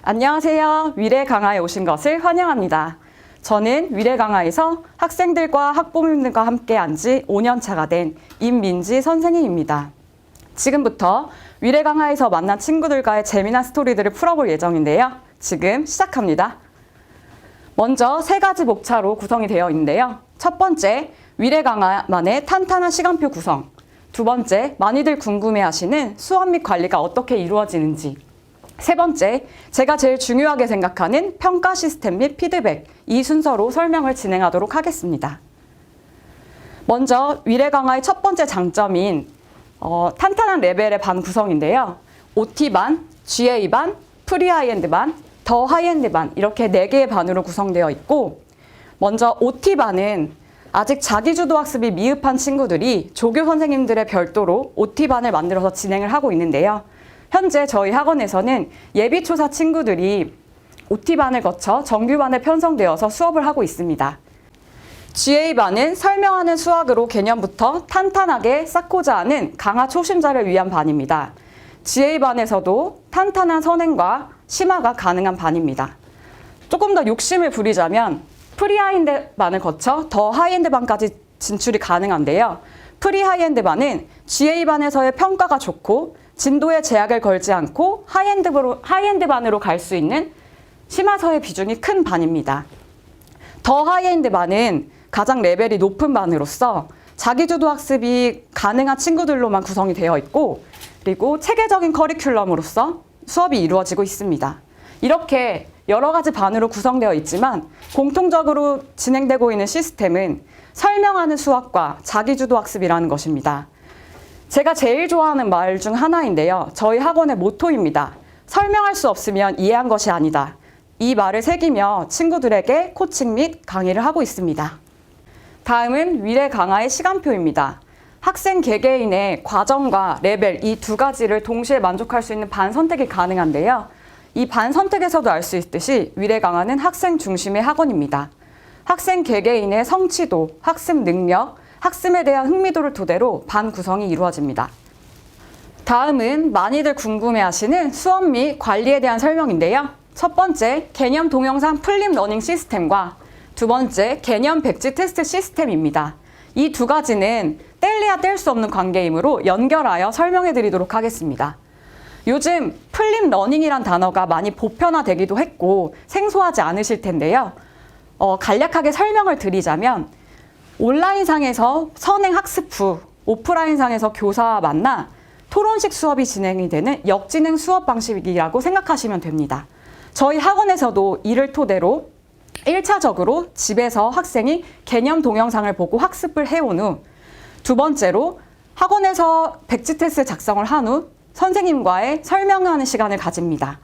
안녕하세요. 위례강화에 오신 것을 환영합니다. 저는 위례강화에서 학생들과 학부모님들과 함께 한 지 5년 차가 된 임민지 선생님입니다. 지금부터 위례강화에서 만난 친구들과의 재미난 스토리들을 풀어볼 예정인데요. 지금 시작합니다. 먼저 3가지 목차로 구성이 되어 있는데요. 첫 번째, 위례강화만의 탄탄한 시간표 구성. 두 번째, 많이들 궁금해하시는 수업 및 관리가 어떻게 이루어지는지. 세 번째, 제가 제일 중요하게 생각하는 평가 시스템 및 피드백, 이 순서로 설명을 진행하도록 하겠습니다. 먼저 위례강화의 첫 번째 장점인 탄탄한 레벨의 반 구성인데요. OT반, GA반, 프리하이엔드반, 더 하이엔드반 이렇게 4개의 반으로 구성되어 있고, 먼저 OT반은 아직 자기주도 학습이 미흡한 친구들이 조교 선생님들의 별도로 OT반을 만들어서 진행을 하고 있는데요. 현재 저희 학원에서는 예비초사 친구들이 OT반을 거쳐 정규반에 편성되어서 수업을 하고 있습니다. GA반은 설명하는 수학으로 개념부터 탄탄하게 쌓고자 하는 강화 초심자를 위한 반입니다. GA반에서도 탄탄한 선행과 심화가 가능한 반입니다. 조금 더 욕심을 부리자면 프리하이엔드반을 거쳐 더 하이엔드반까지 진출이 가능한데요. 프리하이엔드반은 GA반에서의 평가가 좋고 진도에 제약을 걸지 않고 하이엔드반으로 갈 수 있는 심화서의 비중이 큰 반입니다. 더 하이엔드반은 가장 레벨이 높은 반으로서 자기주도 학습이 가능한 친구들로만 구성이 되어 있고, 그리고 체계적인 커리큘럼으로서 수업이 이루어지고 있습니다. 이렇게 여러 가지 반으로 구성되어 있지만 공통적으로 진행되고 있는 시스템은 설명하는 수학과 자기주도 학습이라는 것입니다. 제가 제일 좋아하는 말 중 하나인데요. 저희 학원의 모토입니다. 설명할 수 없으면 이해한 것이 아니다. 이 말을 새기며 친구들에게 코칭 및 강의를 하고 있습니다. 다음은 위례강화의 시간표입니다. 학생 개개인의 과정과 레벨 이 2가지를 동시에 만족할 수 있는 반 선택이 가능한데요. 이 반 선택에서도 알 수 있듯이 위례강화는 학생 중심의 학원입니다. 학생 개개인의 성취도, 학습 능력, 학습에 대한 흥미도를 토대로 반 구성이 이루어집니다. 다음은 많이들 궁금해하시는 수업 및 관리에 대한 설명인데요. 첫 번째, 개념 동영상 플립 러닝 시스템과 두 번째, 개념 백지 테스트 시스템입니다. 이 2가지는 뗄래야 뗄 수 없는 관계이므로 연결하여 설명해 드리도록 하겠습니다. 요즘 플립 러닝이란 단어가 많이 보편화되기도 했고 생소하지 않으실 텐데요. 간략하게 설명을 드리자면 온라인상에서 선행 학습 후 오프라인상에서 교사와 만나 토론식 수업이 진행이 되는 역진행 수업 방식이라고 생각하시면 됩니다. 저희 학원에서도 이를 토대로 1차적으로 집에서 학생이 개념 동영상을 보고 학습을 해온 후, 두 번째로 학원에서 백지 테스트 작성을 한 후 선생님과의 설명하는 시간을 가집니다.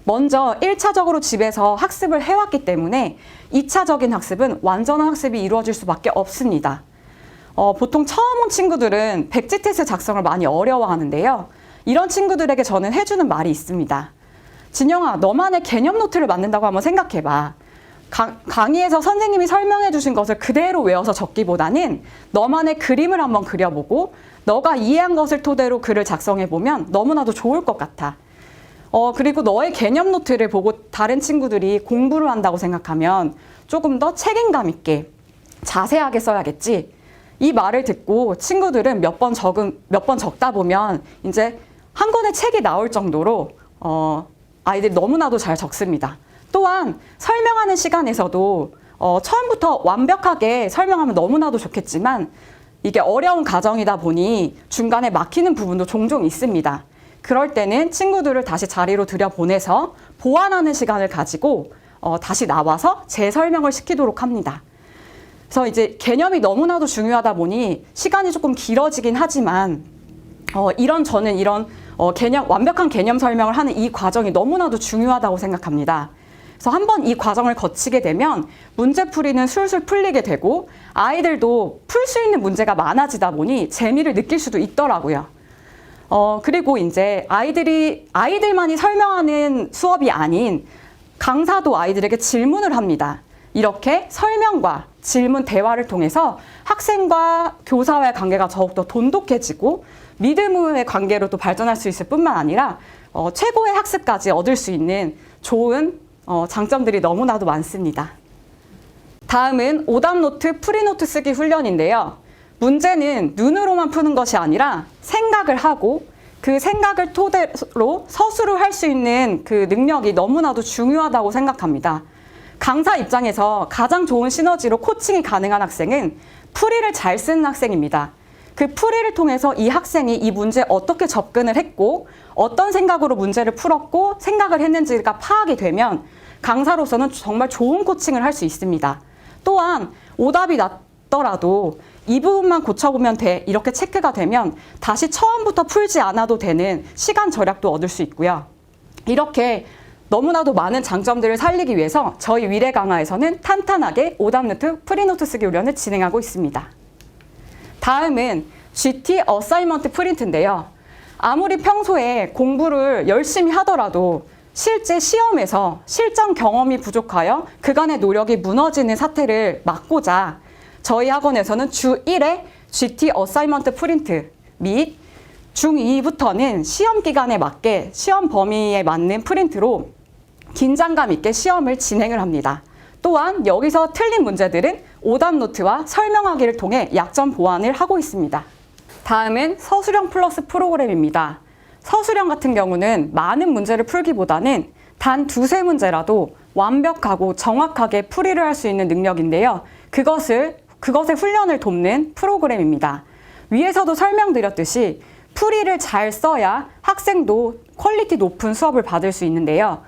먼저 1차적으로 집에서 학습을 해왔기 때문에 2차적인 학습은 완전한 학습이 이루어질 수밖에 없습니다. 보통 처음 온 친구들은 백지 테스트 작성을 많이 어려워하는데요. 이런 친구들에게 저는 해주는 말이 있습니다. 진영아, 너만의 개념 노트를 만든다고 한번 생각해봐. 강의에서 선생님이 설명해 주신 것을 그대로 외워서 적기보다는 너만의 그림을 한번 그려보고 너가 이해한 것을 토대로 글을 작성해보면 너무나도 좋을 것 같아. 그리고 너의 개념 노트를 보고 다른 친구들이 공부를 한다고 생각하면 조금 더 책임감 있게 자세하게 써야겠지. 이 말을 듣고 친구들은 몇 번 적다 보면 이제 한 권의 책이 나올 정도로 아이들이 너무나도 잘 적습니다. 또한 설명하는 시간에서도 처음부터 완벽하게 설명하면 너무나도 좋겠지만 이게 어려운 과정이다 보니 중간에 막히는 부분도 종종 있습니다. 그럴 때는 친구들을 다시 자리로 들여보내서 보완하는 시간을 가지고 다시 나와서 재설명을 시키도록 합니다. 그래서 이제 개념이 너무나도 중요하다 보니 시간이 조금 길어지긴 하지만 저는 이런 완벽한 개념 설명을 하는 이 과정이 너무나도 중요하다고 생각합니다. 그래서 한번 이 과정을 거치게 되면 문제풀이는 술술 풀리게 되고 아이들도 풀 수 있는 문제가 많아지다 보니 재미를 느낄 수도 있더라고요. 그리고 이제 아이들만이 설명하는 수업이 아닌 강사도 아이들에게 질문을 합니다. 이렇게 설명과 질문, 대화를 통해서 학생과 교사와의 관계가 더욱더 돈독해지고 믿음의 관계로 또 발전할 수 있을 뿐만 아니라 최고의 학습까지 얻을 수 있는 좋은 장점들이 너무나도 많습니다. 다음은 오답노트, 프리노트 쓰기 훈련인데요. 문제는 눈으로만 푸는 것이 아니라 생각을 하고 그 생각을 토대로 서술을 할 수 있는 그 능력이 너무나도 중요하다고 생각합니다. 강사 입장에서 가장 좋은 시너지로 코칭이 가능한 학생은 풀이를 잘 쓰는 학생입니다. 그 풀이를 통해서 이 학생이 이 문제에 어떻게 접근을 했고 어떤 생각으로 문제를 풀었고 생각을 했는지가 파악이 되면 강사로서는 정말 좋은 코칭을 할 수 있습니다. 또한 오답이 났더라도 이 부분만 고쳐보면 돼 이렇게 체크가 되면 다시 처음부터 풀지 않아도 되는 시간 절약도 얻을 수 있고요. 이렇게 너무나도 많은 장점들을 살리기 위해서 저희 위례 강화에서는 탄탄하게 오답노트, 프리노트 쓰기 훈련을 진행하고 있습니다. 다음은 GT 어사이먼트 프린트인데요. 아무리 평소에 공부를 열심히 하더라도 실제 시험에서 실전 경험이 부족하여 그간의 노력이 무너지는 사태를 막고자 저희 학원에서는 주 1회 GT 어사이먼트 프린트 및 중2부터는 시험 기간에 맞게 시험 범위에 맞는 프린트로 긴장감 있게 시험을 진행을 합니다. 또한 여기서 틀린 문제들은 오답노트와 설명하기를 통해 약점 보완을 하고 있습니다. 다음은 서술형 플러스 프로그램입니다. 서술형 같은 경우는 많은 문제를 풀기보다는 단 두세 문제라도 완벽하고 정확하게 풀이를 할 수 있는 능력인데요. 그것의 훈련을 돕는 프로그램입니다. 위에서도 설명드렸듯이 풀이를 잘 써야 학생도 퀄리티 높은 수업을 받을 수 있는데요.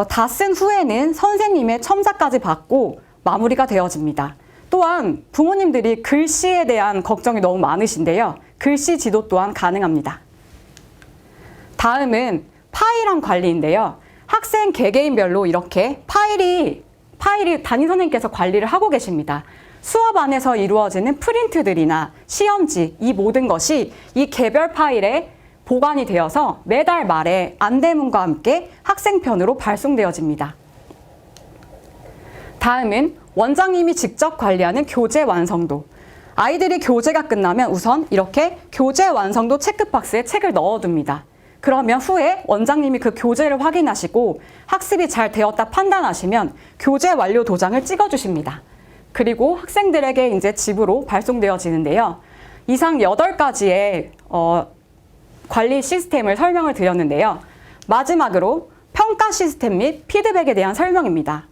다 쓴 후에는 선생님의 첨삭까지 받고 마무리가 되어집니다. 또한 부모님들이 글씨에 대한 걱정이 너무 많으신데요. 글씨 지도 또한 가능합니다. 다음은 파일함 관리인데요. 학생 개개인별로 이렇게 파일이 담임 선생님께서 관리를 하고 계십니다. 수업 안에서 이루어지는 프린트들이나 시험지 이 모든 것이 이 개별 파일에 보관이 되어서 매달 말에 안대문과 함께 학생편으로 발송되어집니다. 다음은 원장님이 직접 관리하는 교재 완성도. 아이들이 교재가 끝나면 우선 이렇게 교재 완성도 체크박스에 책을 넣어둡니다. 그러면 후에 원장님이 그 교재를 확인하시고 학습이 잘 되었다 판단하시면 교재 완료 도장을 찍어주십니다. 그리고 학생들에게 이제 집으로 발송되어지는데요. 이상 8가지의 관리 시스템을 설명을 드렸는데요. 마지막으로 평가 시스템 및 피드백에 대한 설명입니다.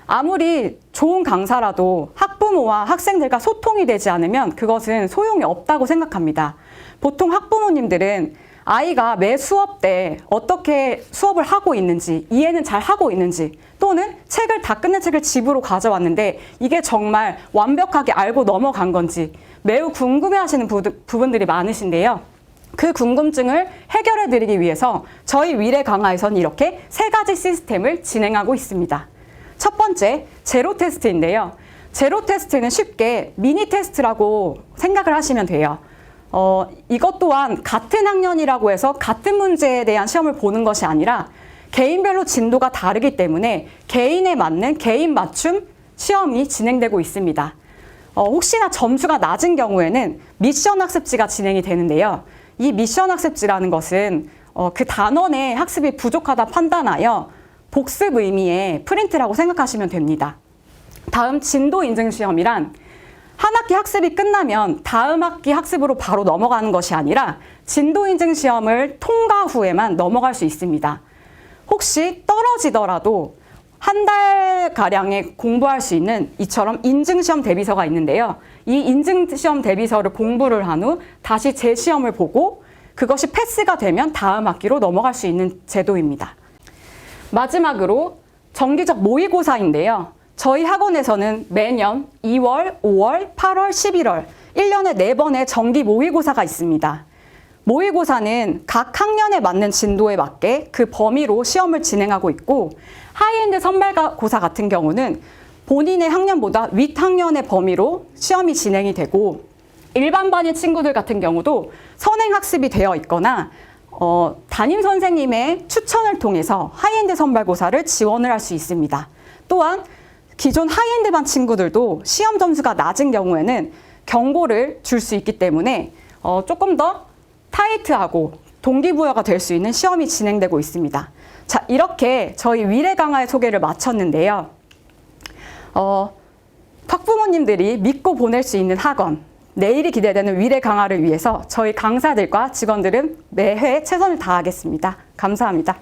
아무리 좋은 강사라도 학부모와 학생들과 소통이 되지 않으면 그것은 소용이 없다고 생각합니다. 보통 학부모님들은 아이가 매 수업 때 어떻게 수업을 하고 있는지, 이해는 잘 하고 있는지, 또는 책을 다 끝낸 책을 집으로 가져왔는데 이게 정말 완벽하게 알고 넘어간 건지 매우 궁금해하시는 부분들이 많으신데요. 그 궁금증을 해결해 드리기 위해서 저희 위례 강화에서는 이렇게 3가지 시스템을 진행하고 있습니다. 첫 번째, 제로 테스트인데요. 제로 테스트는 쉽게 미니 테스트라고 생각을 하시면 돼요. 이것 또한 같은 학년이라고 해서 같은 문제에 대한 시험을 보는 것이 아니라 개인별로 진도가 다르기 때문에 개인에 맞는 개인 맞춤 시험이 진행되고 있습니다. 혹시나 점수가 낮은 경우에는 미션 학습지가 진행이 되는데요. 이 미션 학습지라는 것은 그 단원의 학습이 부족하다 판단하여 복습 의미의 프린트라고 생각하시면 됩니다. 다음 진도 인증 시험이란 한 학기 학습이 끝나면 다음 학기 학습으로 바로 넘어가는 것이 아니라 진도 인증 시험을 통과 후에만 넘어갈 수 있습니다. 혹시 떨어지더라도 한 달가량의 공부할 수 있는 이처럼 인증시험 대비서가 있는데요. 이 인증시험 대비서를 공부를 한 후 다시 재시험을 보고 그것이 패스가 되면 다음 학기로 넘어갈 수 있는 제도입니다. 마지막으로 정기적 모의고사인데요. 저희 학원에서는 매년 2월, 5월, 8월, 11월 1년에 4번의 정기 모의고사가 있습니다. 모의고사는 각 학년에 맞는 진도에 맞게 그 범위로 시험을 진행하고 있고 하이엔드 선발고사 같은 경우는 본인의 학년보다 윗학년의 범위로 시험이 진행이 되고 일반반인 친구들 같은 경우도 선행학습이 되어 있거나 담임 선생님의 추천을 통해서 하이엔드 선발고사를 지원을 할 수 있습니다. 또한 기존 하이엔드반 친구들도 시험 점수가 낮은 경우에는 경고를 줄 수 있기 때문에 조금 더 타이트하고 동기부여가 될 수 있는 시험이 진행되고 있습니다. 자, 이렇게 저희 위례 강화의 소개를 마쳤는데요. 학부모님들이 믿고 보낼 수 있는 학원, 내일이 기대되는 위례 강화를 위해서 저희 강사들과 직원들은 매회 최선을 다하겠습니다. 감사합니다.